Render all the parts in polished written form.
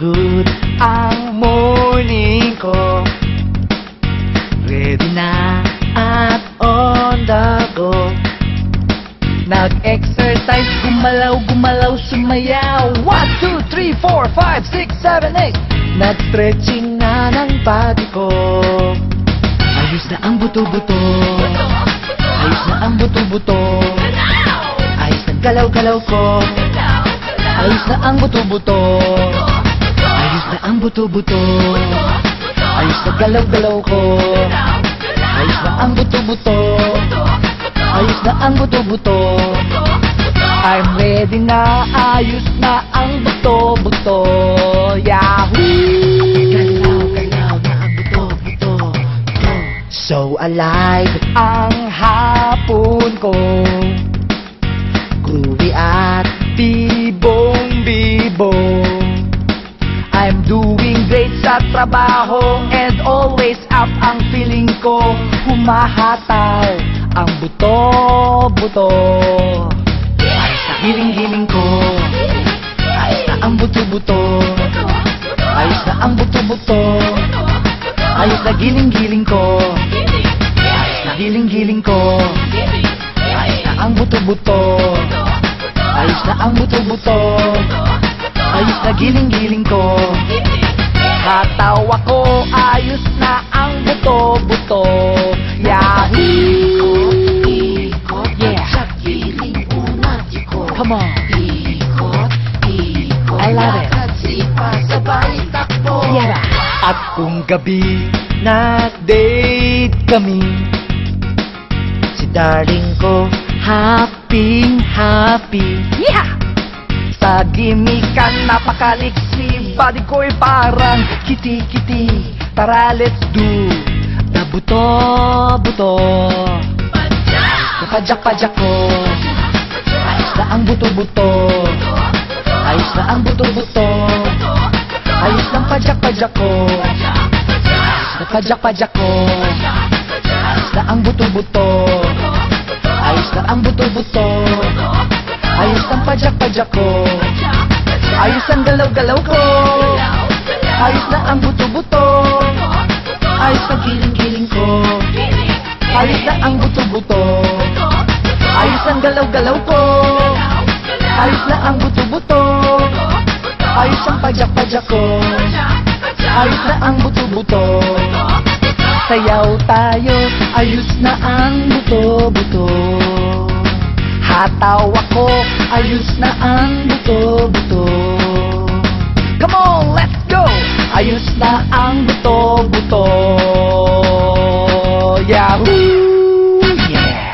good ang morning ko. Ready na at on the go. Nag-exercise, gumalaw, sumayaw. 1, 2, 3, 4, 5, 6, 7, 8. Nag-stretching na ng body ko. Ayos na ang buto-buto. Ayos na ang buto-buto. Ayos na galaw-galaw ko. Ayos na ang buto-buto. Ayos na ang buto-buto. Ayos na galaw-galaw ko. Ayos na ang buto-buto. Ayos na ang buto-buto. I'm ready na. Ayos na ang buto-buto. Yahoo! Galaw-galaw na ang buto-buto. So alive ang hapon ko. Groovy at bibong-bibong. I'm doing great sa trabaho and always up ang feeling ko. Humahataw ang buto-buto. Ayos na hiling-hiling ko. Ayos na ang buto-buto. Ayos na ang buto-buto. Ayos na giling-giling ko. Ayos na hiling-hiling ko. Ayos na ang buto-buto. Ayos na ang buto-buto. Ayos na giling-giling ko. Hatawa ko. Ayos na ang buto-buto. Yahoo! Ikot, yeah. Sa giling unat ikot. Come on. Ikot, I love it. Sabay takbo. Yeah. At kung gabi nag-date kami, si darling ko happy. Yeah! Sa gimikan napakaliksi, body ko'y parang kiti-kiti. Tara, let's do the buto-buto. Pajak-pajak ko. Ayos na ang buto-buto. Ayos na ang buto-buto. Ayos ng pajak-pajak ko. Ayos na pajak-pajak ko. Ayos na ang buto-buto. Ayos na ang buto-buto. Ayos ang pajak-pajak ko. Ayos ang galaw-galaw ko. Ayos na ang buto-buto. Ayos na giling-giling ko. Ayos na ang buto-buto. Ayos ang galaw-galaw ko. Ayos na ang buto-buto. Ayos ang pajak-pajak ko. Ayos na ang buto-buto. Sayaw tayo. Ayos na ang buto-buto. Hataw ako, ayos na ang buto-buto. Come on, let's go! Ayos na ang buto-buto. Yahoo! Yeah!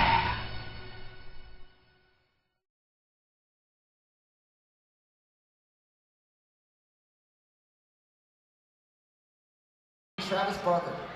Travis Barker.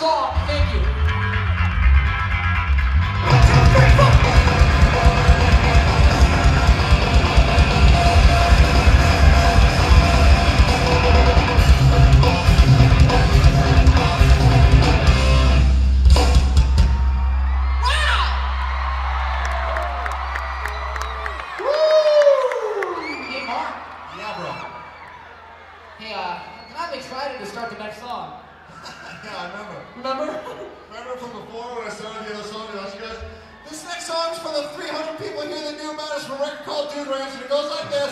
song. Thank you. Hey, I'm excited to start the next song. Yeah, I remember. Remember? Remember from before when I started the other song, I asked you guys, this next song's for the 300 people here that knew about us from a record called Dude Ranch, and it goes like this.